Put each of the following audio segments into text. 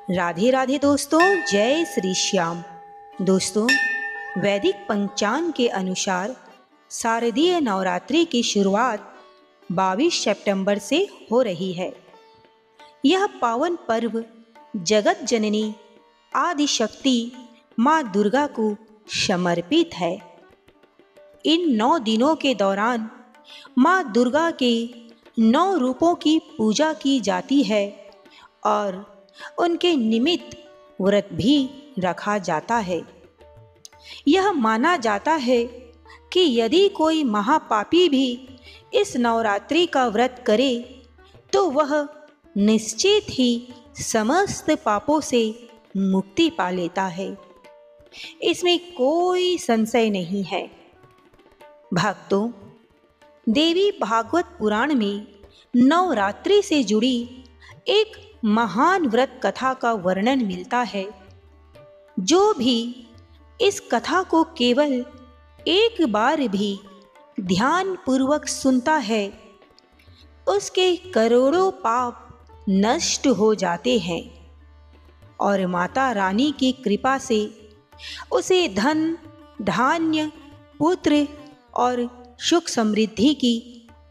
राधे राधे दोस्तों, जय श्री श्याम। दोस्तों, वैदिक पंचांग के अनुसार शारदीय नवरात्रि की शुरुआत 22 सितंबर से हो रही है। यह पावन पर्व जगत जननी आदि शक्ति माँ दुर्गा को समर्पित है। इन 9 दिनों के दौरान माँ दुर्गा के 9 रूपों की पूजा की जाती है और उनके निमित्त व्रत भी रखा जाता है। यह माना जाता है कि यदि कोई महापापी भी इस नवरात्रि का व्रत करे तो वह निश्चित ही समस्त पापों से मुक्ति पा लेता है। इसमें कोई संशय नहीं है। भक्तों, देवी भागवत पुराण में नवरात्रि से जुड़ी एक महान व्रत कथा का वर्णन मिलता है। जो भी इस कथा को केवल एक बार भी ध्यान पूर्वक सुनता है, उसके करोड़ों पाप नष्ट हो जाते हैं और माता रानी की कृपा से उसे धन, धान्य, पुत्र और सुख समृद्धि की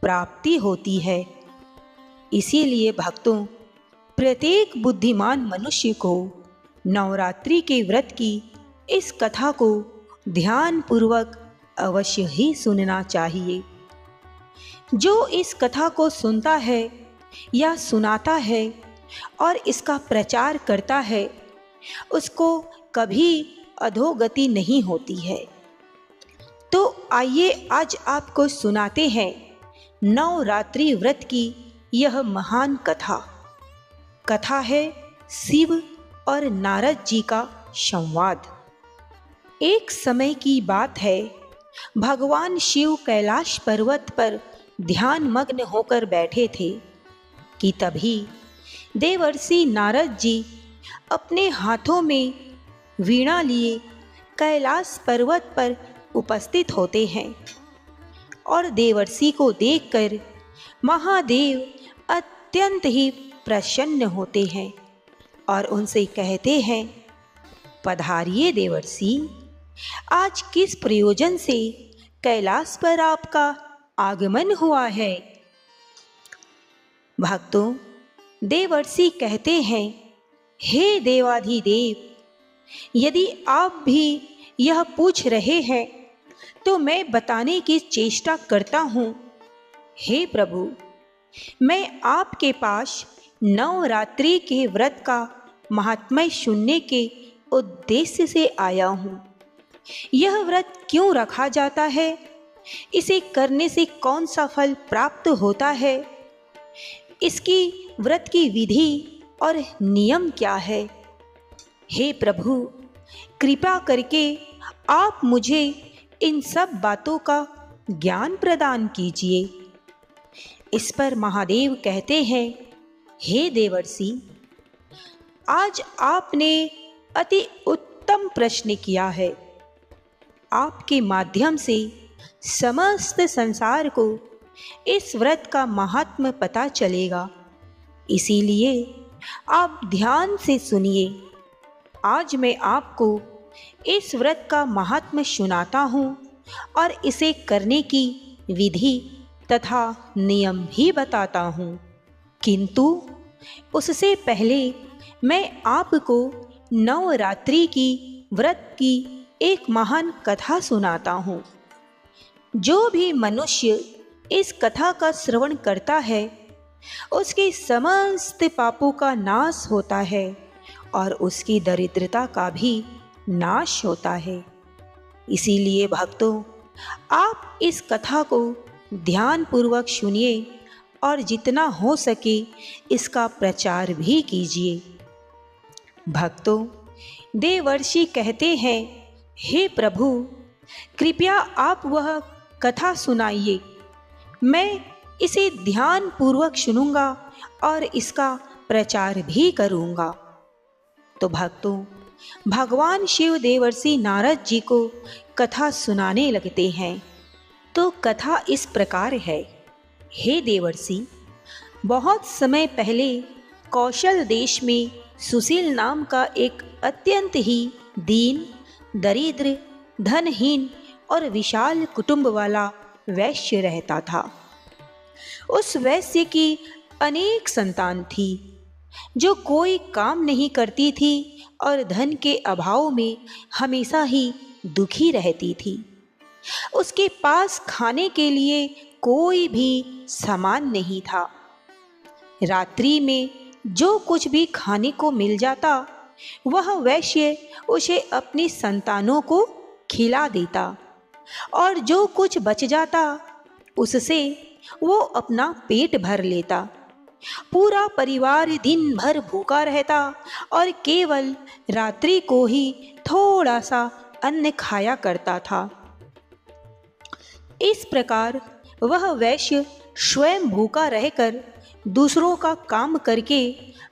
प्राप्ति होती है। इसीलिए भक्तों, प्रत्येक बुद्धिमान मनुष्य को नवरात्रि के व्रत की इस कथा को ध्यान पूर्वक अवश्य ही सुनना चाहिए। जो इस कथा को सुनता है या सुनाता है और इसका प्रचार करता है, उसको कभी अधोगति नहीं होती है। तो आइए आज आपको सुनाते हैं नवरात्रि व्रत की यह महान कथा। कथा है शिव और नारद जी का संवाद। एक समय की बात है, भगवान शिव कैलाश पर्वत पर ध्यान मग्न होकर बैठे थे कि तभी देवर्षि नारद जी अपने हाथों में वीणा लिए कैलाश पर्वत पर उपस्थित होते हैं और देवर्षि को देखकर महादेव अत्यंत ही प्रसन्न होते हैं और उनसे कहते हैं, पधारिए देवर्षि, आज किस प्रयोजन से कैलाश पर आपका आगमन हुआ है। भक्तों, देवर्षि कहते हैं, हे देवाधिदेव, यदि आप भी यह पूछ रहे हैं तो मैं बताने की चेष्टा करता हूँ। हे प्रभु, मैं आपके पास नवरात्रि के व्रत का महात्म्य सुनने के उद्देश्य से आया हूँ। यह व्रत क्यों रखा जाता है? इसे करने से कौन सा फल प्राप्त होता है? इसकी व्रत की विधि और नियम क्या है? हे प्रभु, कृपा करके आप मुझे इन सब बातों का ज्ञान प्रदान कीजिए। इस पर महादेव कहते हैं, हे देवर्षि, आज आपने अति उत्तम प्रश्न किया है। आपके माध्यम से समस्त संसार को इस व्रत का महात्म्य पता चलेगा। इसीलिए आप ध्यान से सुनिए। आज मैं आपको इस व्रत का महात्म्य सुनाता हूँ और इसे करने की विधि तथा नियम भी बताता हूँ। किंतु उससे पहले मैं आपको नवरात्रि की व्रत की एक महान कथा सुनाता हूँ। जो भी मनुष्य इस कथा का श्रवण करता है, उसके समस्त पापों का नाश होता है और उसकी दरिद्रता का भी नाश होता है। इसीलिए भक्तों, आप इस कथा को ध्यान पूर्वक सुनिए और जितना हो सके इसका प्रचार भी कीजिए। भक्तों, देवर्षि कहते हैं, हे प्रभु, कृपया आप वह कथा सुनाइए। मैं इसे ध्यान पूर्वक सुनूंगा और इसका प्रचार भी करूंगा। तो भक्तों, भगवान शिव देवर्षि नारद जी को कथा सुनाने लगते हैं। तो कथा इस प्रकार है। हे देवर्षि, बहुत समय पहले कौशल देश में सुशील नाम का एक अत्यंत ही दीन, दरिद्र, धनहीन और विशाल कुटुंब वाला वैश्य रहता था। उस वैश्य की अनेक संतान थी, जो कोई काम नहीं करती थी और धन के अभाव में हमेशा ही दुखी रहती थी। उसके पास खाने के लिए कोई भी सामान नहीं था। रात्रि में जो कुछ भी खाने को मिल जाता, वह वैश्य उसे अपनी संतानों को खिला देता और जो कुछ बच जाता उससे वो अपना पेट भर लेता। पूरा परिवार दिन भर भूखा रहता और केवल रात्रि को ही थोड़ा सा अन्न खाया करता था। इस प्रकार वह वैश्य स्वयं भूखा रहकर दूसरों का काम करके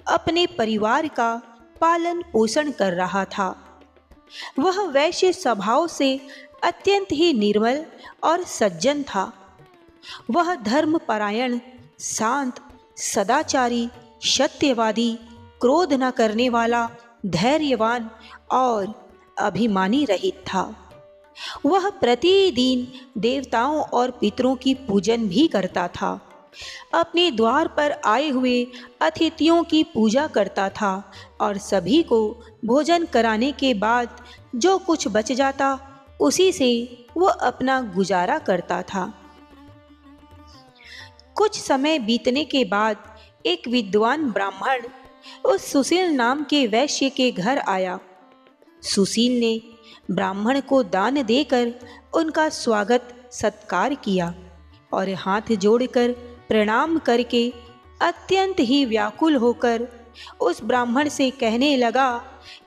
अपने परिवार का पालन पोषण कर रहा था। वह वैश्य स्वभाव से अत्यंत ही निर्मल और सज्जन था। वह धर्मपरायण, शांत, सदाचारी, सत्यवादी, क्रोध न करने वाला, धैर्यवान और अभिमानी रहित था। वह प्रतिदिन देवताओं और पितरों की पूजन भी करता था। अपने द्वार पर आए हुए अतिथियों की पूजा करता था और सभी को भोजन कराने के बाद जो कुछ बच जाता उसी से वह अपना गुजारा करता था। कुछ समय बीतने के बाद एक विद्वान ब्राह्मण उस सुशील नाम के वैश्य के घर आया। सुशील ने ब्राह्मण को दान देकर उनका स्वागत सत्कार किया और हाथ जोड़कर प्रणाम करके अत्यंत ही व्याकुल होकर उस ब्राह्मण से कहने लगा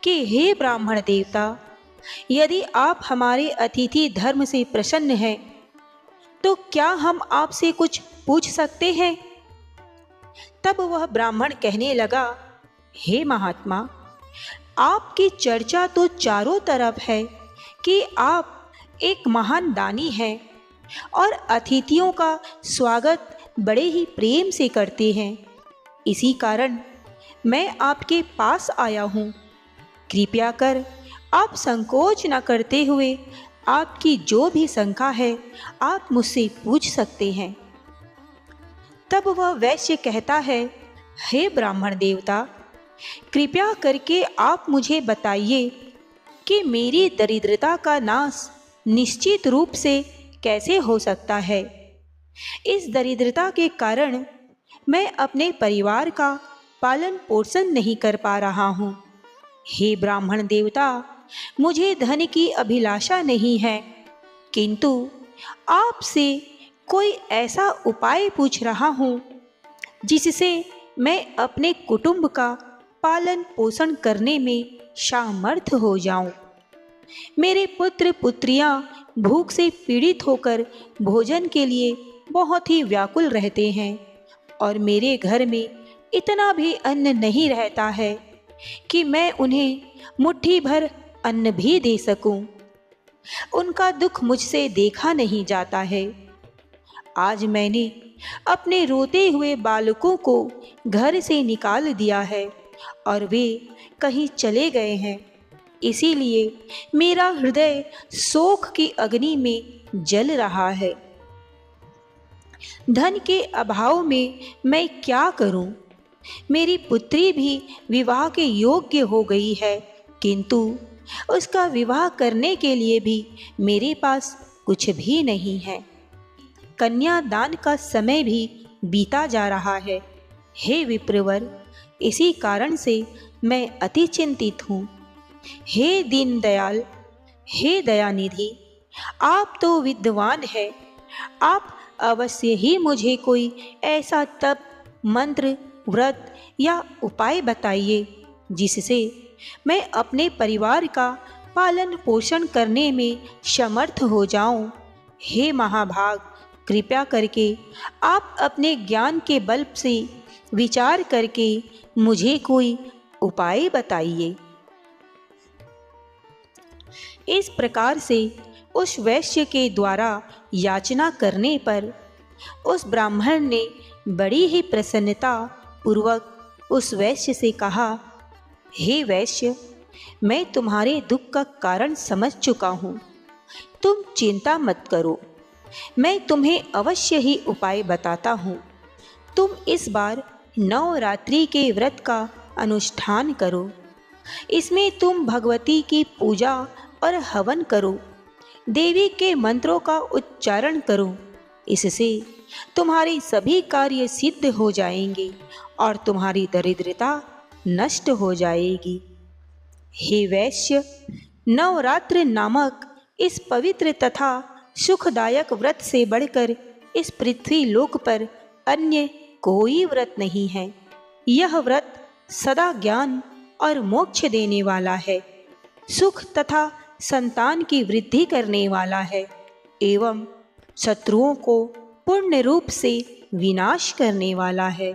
कि हे ब्राह्मण देवता, यदि आप हमारे अतिथि धर्म से प्रसन्न हैं तो क्या हम आपसे कुछ पूछ सकते हैं? तब वह ब्राह्मण कहने लगा, हे महात्मा, आपकी चर्चा तो चारों तरफ है कि आप एक महान दानी हैं और अतिथियों का स्वागत बड़े ही प्रेम से करते हैं। इसी कारण मैं आपके पास आया हूँ। कृपया कर आप संकोच न करते हुए आपकी जो भी शंका है आप मुझसे पूछ सकते हैं। तब वह वैश्य कहता है, हे ब्राह्मण देवता, कृपया करके आप मुझे बताइए कि मेरी दरिद्रता का नाश निश्चित रूप से कैसे हो सकता है। इस दरिद्रता के कारण मैं अपने परिवार का पालन पोषण नहीं कर पा रहा हूँ। हे ब्राह्मण देवता, मुझे धन की अभिलाषा नहीं है, किंतु आपसे कोई ऐसा उपाय पूछ रहा हूँ जिससे मैं अपने कुटुंब का पालन पोषण करने में सामर्थ हो जाऊं। मेरे पुत्र पुत्रियां भूख से पीड़ित होकर भोजन के लिए बहुत ही व्याकुल रहते हैं और मेरे घर में इतना भी अन्न नहीं रहता है कि मैं उन्हें मुट्ठी भर अन्न भी दे सकूं। उनका दुख मुझसे देखा नहीं जाता है। आज मैंने अपने रोते हुए बालकों को घर से निकाल दिया है और वे कहीं चले गए हैं। इसीलिए मेरा हृदय शोक की अग्नि में जल रहा है। धन के अभाव में मैं क्या करूं? मेरी पुत्री भी विवाह के योग्य हो गई है, किंतु उसका विवाह करने के लिए भी मेरे पास कुछ भी नहीं है। कन्यादान का समय भी बीता जा रहा है। हे विप्रवर, इसी कारण से मैं अति चिंतित हूँ। हे दीनदयाल, हे दयानिधि, आप तो विद्वान हैं। आप अवश्य ही मुझे कोई ऐसा तप, मंत्र, व्रत या उपाय बताइए जिससे मैं अपने परिवार का पालन पोषण करने में समर्थ हो जाऊं। हे महाभाग, कृपया करके आप अपने ज्ञान के बल से विचार करके मुझे कोई उपाय बताइए। इस प्रकार से उस वैश्य के द्वारा याचना करने पर उस ब्राह्मण ने बड़ी ही प्रसन्नता पूर्वक उस वैश्य से कहा, हे वैश्य, मैं तुम्हारे दुख का कारण समझ चुका हूँ। तुम चिंता मत करो, मैं तुम्हें अवश्य ही उपाय बताता हूँ। तुम इस बार नवरात्रि के व्रत का अनुष्ठान करो। इसमें तुम भगवती की पूजा और हवन करो, देवी के मंत्रों का उच्चारण करो। इससे तुम्हारे सभी कार्य सिद्ध हो जाएंगे और तुम्हारी दरिद्रता नष्ट हो जाएगी। हे वैश्य, नवरात्र नामक इस पवित्र तथा सुखदायक व्रत से बढ़कर इस पृथ्वी लोक पर अन्य कोई व्रत नहीं है। यह व्रत सदा ज्ञान और मोक्ष देने वाला है, सुख तथा संतान की वृद्धि करने वाला है एवं शत्रुओं को पूर्ण रूप से विनाश करने वाला है।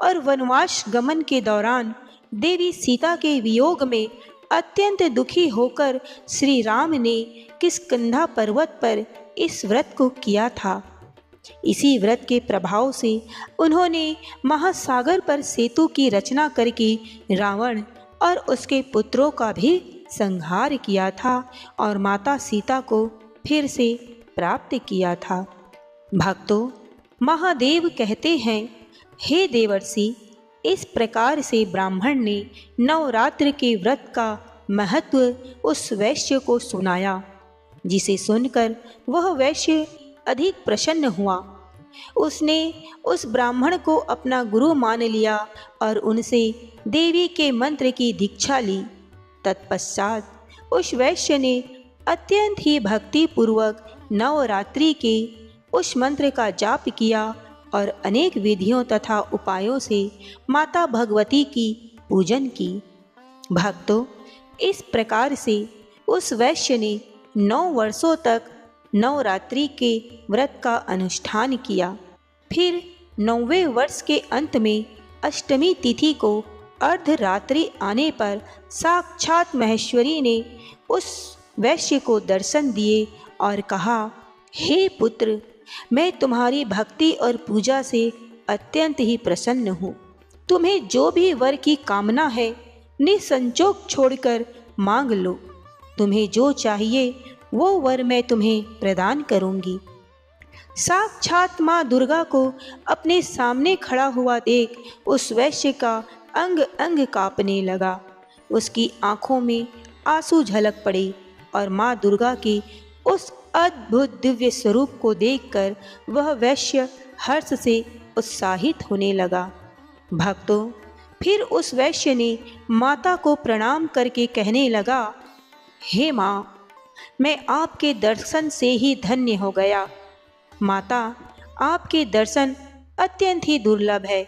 और वनवास गमन के दौरान देवी सीता के वियोग में अत्यंत दुखी होकर श्री राम ने किष्किंधा पर्वत पर इस व्रत को किया था। इसी व्रत के प्रभाव से उन्होंने महासागर पर सेतु की रचना करके रावण और उसके पुत्रों का भी संहार किया था और माता सीता को फिर से प्राप्त किया था। भक्तों, महादेव कहते हैं, हे देवर्षि, इस प्रकार से ब्राह्मण ने नवरात्र के व्रत का महत्व उस वैश्य को सुनाया, जिसे सुनकर वह वैश्य अधिक प्रसन्न हुआ। उसने उस ब्राह्मण को अपना गुरु मान लिया और उनसे देवी के मंत्र की दीक्षा ली। तत्पश्चात उस वैश्य ने अत्यंत ही भक्ति पूर्वक नवरात्रि के उस मंत्र का जाप किया और अनेक विधियों तथा उपायों से माता भगवती की पूजन की। भक्तों, इस प्रकार से उस वैश्य ने 9 वर्षों तक नवरात्रि के व्रत का अनुष्ठान किया। फिर 9वें वर्ष के अंत में अष्टमी तिथि को अर्धरात्रि आने पर साक्षात महेश्वरी ने उस वैश्य को दर्शन दिए और कहा, हे पुत्र, मैं तुम्हारी भक्ति और पूजा से अत्यंत ही प्रसन्न हूँ। तुम्हें जो भी वर की कामना है निसंकोच छोड़कर मांग लो। तुम्हें जो चाहिए वो वर मैं तुम्हें प्रदान करूंगी। साक्षात माँ दुर्गा को अपने सामने खड़ा हुआ देख उस वैश्य का अंग अंग कांपने लगा। उसकी आंखों में आंसू झलक पड़े और माँ दुर्गा की उस अद्भुत दिव्य स्वरूप को देखकर वह वैश्य हर्ष से उत्साहित होने लगा। भक्तों, फिर उस वैश्य ने माता को प्रणाम करके कहने लगा, हे माँ, मैं आपके दर्शन से ही धन्य हो गया। माता, आपके दर्शन अत्यंत ही दुर्लभ है।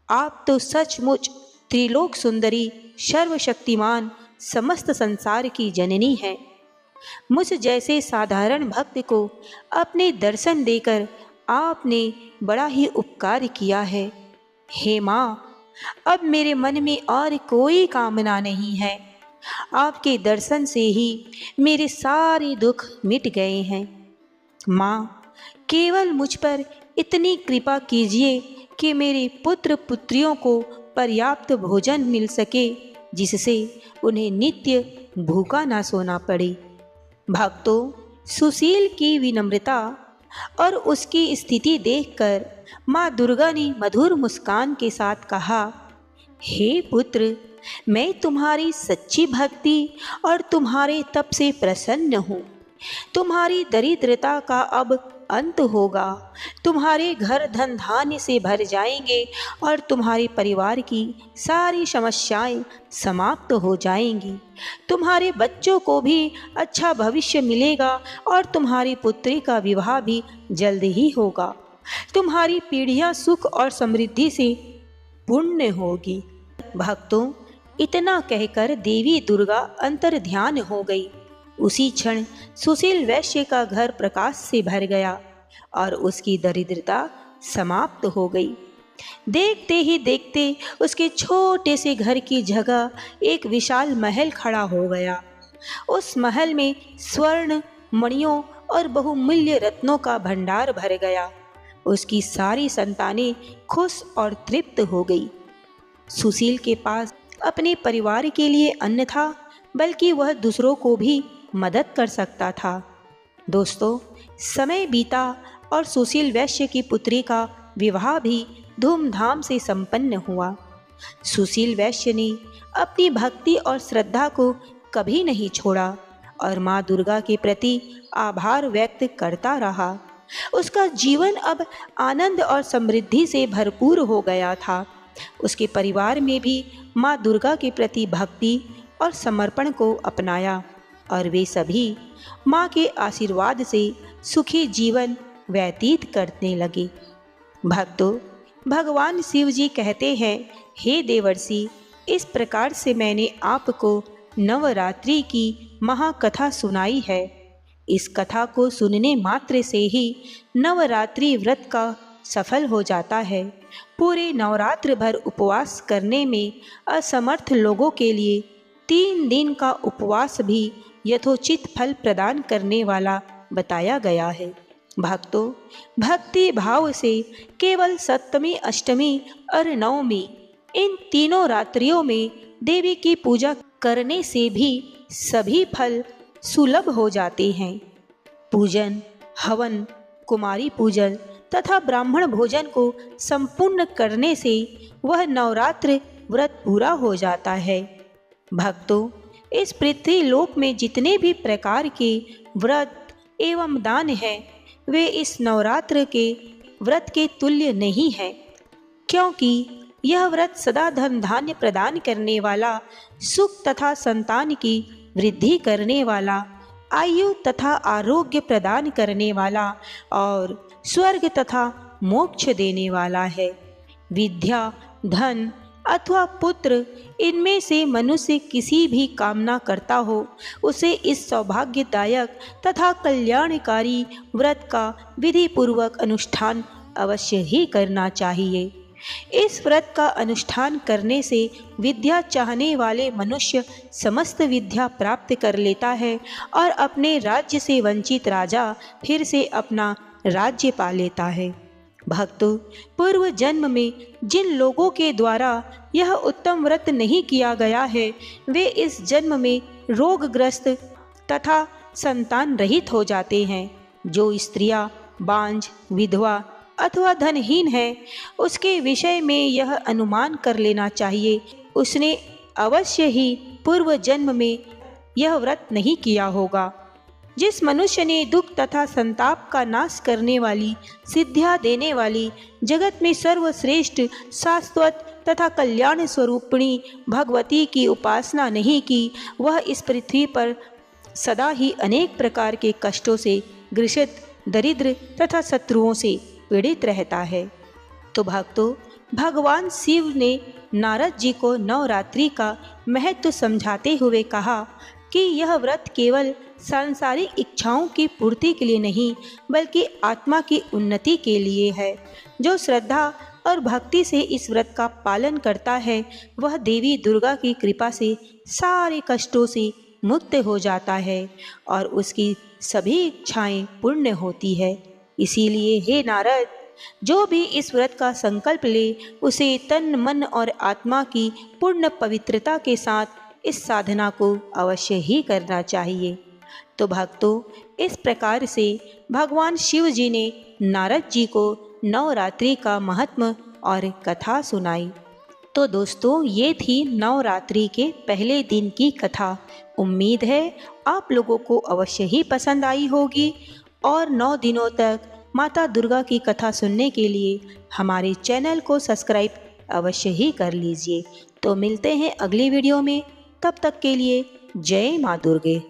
आप तो सचमुच त्रिलोक सुंदरी, सर्वशक्तिमान, समस्त संसार की जननी है। मुझ जैसे साधारण भक्त को अपने दर्शन देकर आपने बड़ा ही उपकार किया है। हे माँ, अब मेरे मन में और कोई कामना नहीं है। आपके दर्शन से ही मेरे सारे दुख मिट गए हैं। माँ, केवल मुझ पर इतनी कृपा कीजिए कि मेरे पुत्र पुत्रियों को पर्याप्त भोजन मिल सके, जिससे उन्हें नित्य भूखा ना सोना पड़े। भक्तों, सुशील की विनम्रता और उसकी स्थिति देखकर माँ दुर्गा ने मधुर मुस्कान के साथ कहा, हे पुत्र, मैं तुम्हारी सच्ची भक्ति और तुम्हारे तप से प्रसन्न हूँ। तुम्हारी दरिद्रता का अब अंत होगा। तुम्हारे घर धन धान्य से भर जाएंगे और तुम्हारे परिवार की सारी समस्याएं समाप्त हो जाएंगी। तुम्हारे बच्चों को भी अच्छा भविष्य मिलेगा और तुम्हारी पुत्री का विवाह भी जल्द ही होगा। तुम्हारी पीढ़ियां सुख और समृद्धि से पूर्ण होगी। भक्तों, इतना कहकर देवी दुर्गा अंतर ध्यान हो गई। उसी क्षण सुशील वैश्य का घर प्रकाश से भर गया और उसकी दरिद्रता समाप्त हो गई। देखते ही देखते उसके छोटे से घर की जगह एक विशाल महल खड़ा हो गया। उस महल में स्वर्ण, मणियों और बहुमूल्य रत्नों का भंडार भर गया। उसकी सारी संतानें खुश और तृप्त हो गई। सुशील के पास अपने परिवार के लिए अन्न था, बल्कि वह दूसरों को भी मदद कर सकता था। दोस्तों, समय बीता और सुशील वैश्य की पुत्री का विवाह भी धूमधाम से संपन्न हुआ। सुशील वैश्य ने अपनी भक्ति और श्रद्धा को कभी नहीं छोड़ा और माँ दुर्गा के प्रति आभार व्यक्त करता रहा। उसका जीवन अब आनंद और समृद्धि से भरपूर हो गया था। उसके परिवार में भी माँ दुर्गा के प्रति भक्ति और समर्पण को अपनाया और वे सभी माँ के आशीर्वाद से सुखी जीवन व्यतीत करने लगे। भक्तों, भगवान शिव जी कहते हैं, हे देवर्षि, इस प्रकार से मैंने आपको नवरात्रि की महाकथा सुनाई है। इस कथा को सुनने मात्र से ही नवरात्रि व्रत का सफल हो जाता है। पूरे नवरात्र भर उपवास करने में असमर्थ लोगों के लिए 3 दिन का उपवास भी यथोचित फल प्रदान करने वाला बताया गया है। भक्तों, भक्ति भाव से केवल सप्तमी, अष्टमी और नवमी, इन तीनों रात्रियों में देवी की पूजा करने से भी सभी फल सुलभ हो जाते हैं। पूजन, हवन, कुमारी पूजन तथा ब्राह्मण भोजन को संपूर्ण करने से वह नवरात्र व्रत पूरा हो जाता है। भक्तों, इस पृथ्वी लोक में जितने भी प्रकार के व्रत एवं दान हैं, वे इस नवरात्र के व्रत के तुल्य नहीं है, क्योंकि यह व्रत सदा धन धान्य प्रदान करने वाला, सुख तथा संतान की वृद्धि करने वाला, आयु तथा आरोग्य प्रदान करने वाला और स्वर्ग तथा मोक्ष देने वाला है। विद्या, धन अथवा पुत्र, इनमें से मनुष्य किसी भी कामना करता हो, उसे इस सौभाग्यदायक तथा कल्याणकारी व्रत का विधि पूर्वक अनुष्ठान अवश्य ही करना चाहिए। इस व्रत का अनुष्ठान करने से विद्या चाहने वाले मनुष्य समस्त विद्या प्राप्त कर लेता है और अपने राज्य से वंचित राजा फिर से अपना राज्य पा लेता है। भक्तों, पूर्व जन्म में जिन लोगों के द्वारा यह उत्तम व्रत नहीं किया गया है, वे इस जन्म में रोगग्रस्त तथा संतान रहित हो जाते हैं। जो स्त्रियां बांझ, विधवा अथवा धनहीन है, उसके विषय में यह अनुमान कर लेना चाहिए, उसने अवश्य ही पूर्व जन्म में यह व्रत नहीं किया होगा। जिस मनुष्य ने दुख तथा संताप का नाश करने वाली, सिद्धियां देने वाली, जगत में सर्वश्रेष्ठ, शाश्वत तथा कल्याण स्वरूपिणी भगवती की उपासना नहीं की, वह इस पृथ्वी पर सदा ही अनेक प्रकार के कष्टों से ग्रसित, दरिद्र तथा शत्रुओं से पीड़ित रहता है। तो भक्तों, भगवान शिव ने नारद जी को नवरात्रि का महत्व समझाते हुए कहा कि यह व्रत केवल सांसारिक इच्छाओं की पूर्ति के लिए नहीं, बल्कि आत्मा की उन्नति के लिए है। जो श्रद्धा और भक्ति से इस व्रत का पालन करता है, वह देवी दुर्गा की कृपा से सारे कष्टों से मुक्त हो जाता है और उसकी सभी इच्छाएं पूर्ण होती है। इसीलिए हे नारद, जो भी इस व्रत का संकल्प ले, उसे तन, मन और आत्मा की पूर्ण पवित्रता के साथ इस साधना को अवश्य ही करना चाहिए। तो भक्तों, इस प्रकार से भगवान शिव जी ने नारद जी को नवरात्रि का महत्व और कथा सुनाई। तो दोस्तों, ये थी नवरात्रि के पहले दिन की कथा। उम्मीद है आप लोगों को अवश्य ही पसंद आई होगी और 9 दिनों तक माता दुर्गा की कथा सुनने के लिए हमारे चैनल को सब्सक्राइब अवश्य ही कर लीजिए। तो मिलते हैं अगली वीडियो में, तब तक के लिए जय माँ दुर्गे।